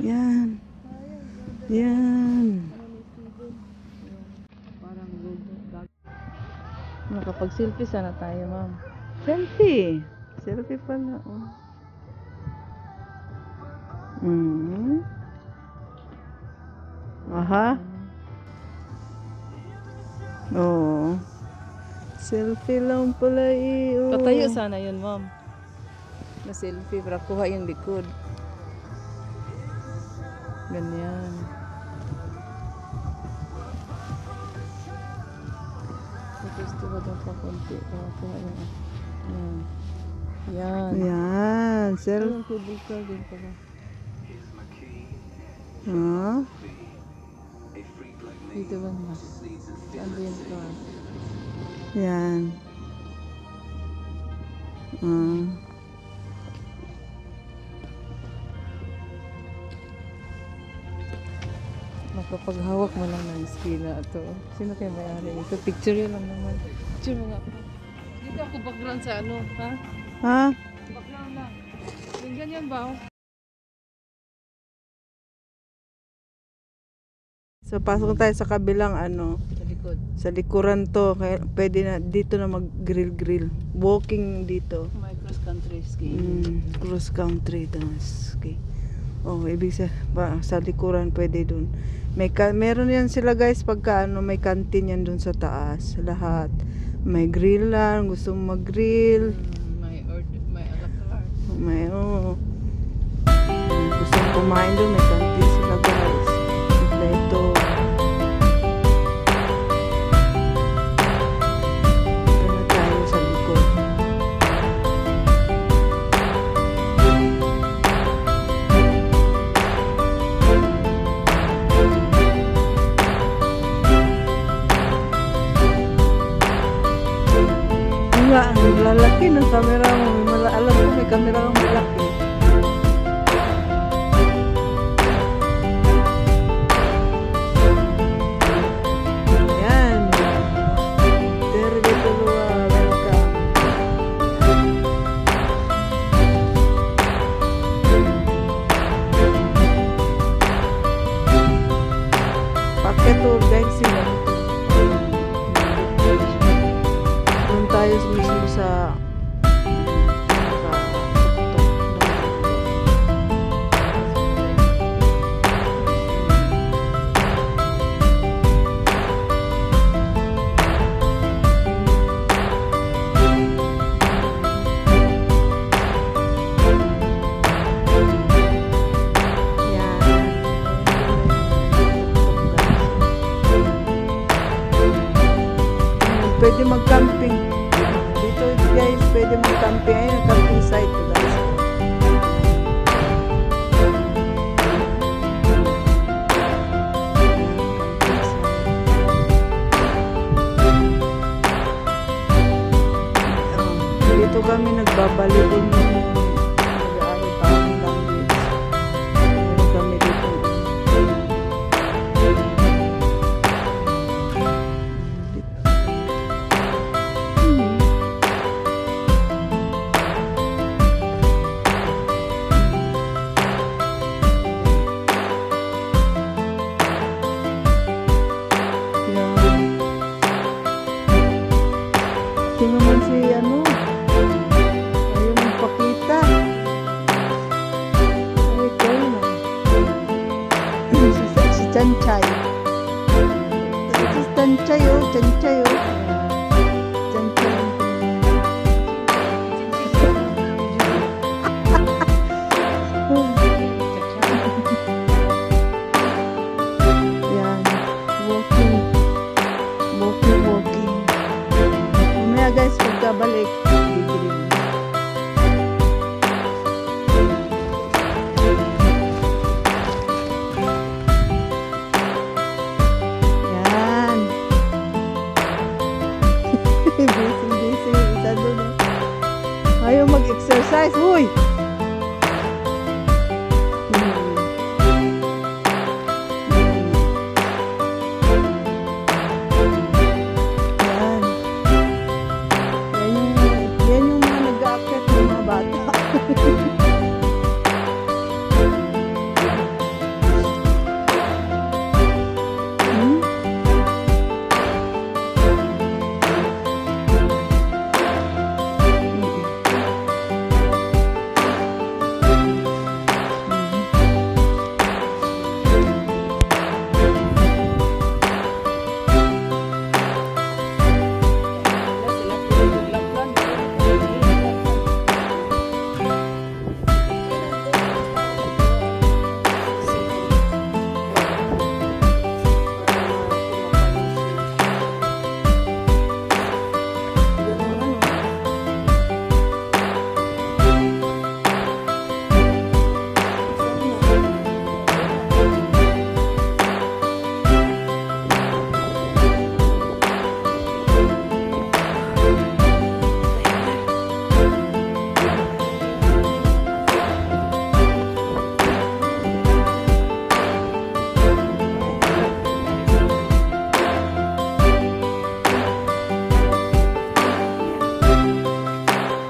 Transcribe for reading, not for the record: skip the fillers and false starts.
Yan. Yan. Parang nakapag-selfie sana tayo, ma'am. Selfie. Selfie pala. Oh. Aha. Oh. Selfie lang pala eh. Oh. Patayo sana yun, ma'am. Na selfie para kuha yung likod. Ganyan. Tapos diba doon pa konti para kuha yung yan. Yan. Yan. Selfie. Yung cable car din pala. Huh? Dito ba na? Saan ba yung car? Yan. Makapaghawak mo lang ng skina ito. Sino kayo may-ari? Ito, picture yun lang naman. Picture mo nga pa. Dito ako background sa ano, ha? Ha? Background lang. Yung ganyan ba? So, pasok tayo sa kabilang ano. Sa likod. Sa likuran to. Kaya pwede na dito na mag-grill-grill. Walking dito. May cross country skiing. Cross country ski. Oh, ibig sa likuran pwede dun. Meron yan sila guys pagka ano, may canteen yan dun sa taas. Lahat. May grill lang. Gusto mo mag-grill. May a la carte. May gusto mo kumain dun. May canteen sila guys. Kompleto. Ito na tayo sa likod. Ang lalaki ng camera mo. Alam ko may camera kang malaki. Yan. Terve Tulua. Welcome. Pakai tour guide sila. Tayo mismo sa pwede mag-camping. Dito guys, pwede mag-camping. Ayun, camping site to guys. Dito kami nagbabalibol ng nag-aaral pa ng language. Meron kami dito. Tingnan mo si ano, ayaw magpakita. Ay, ikaw na. Si Chanchay. Si Chanchay oh, Chanchay oh.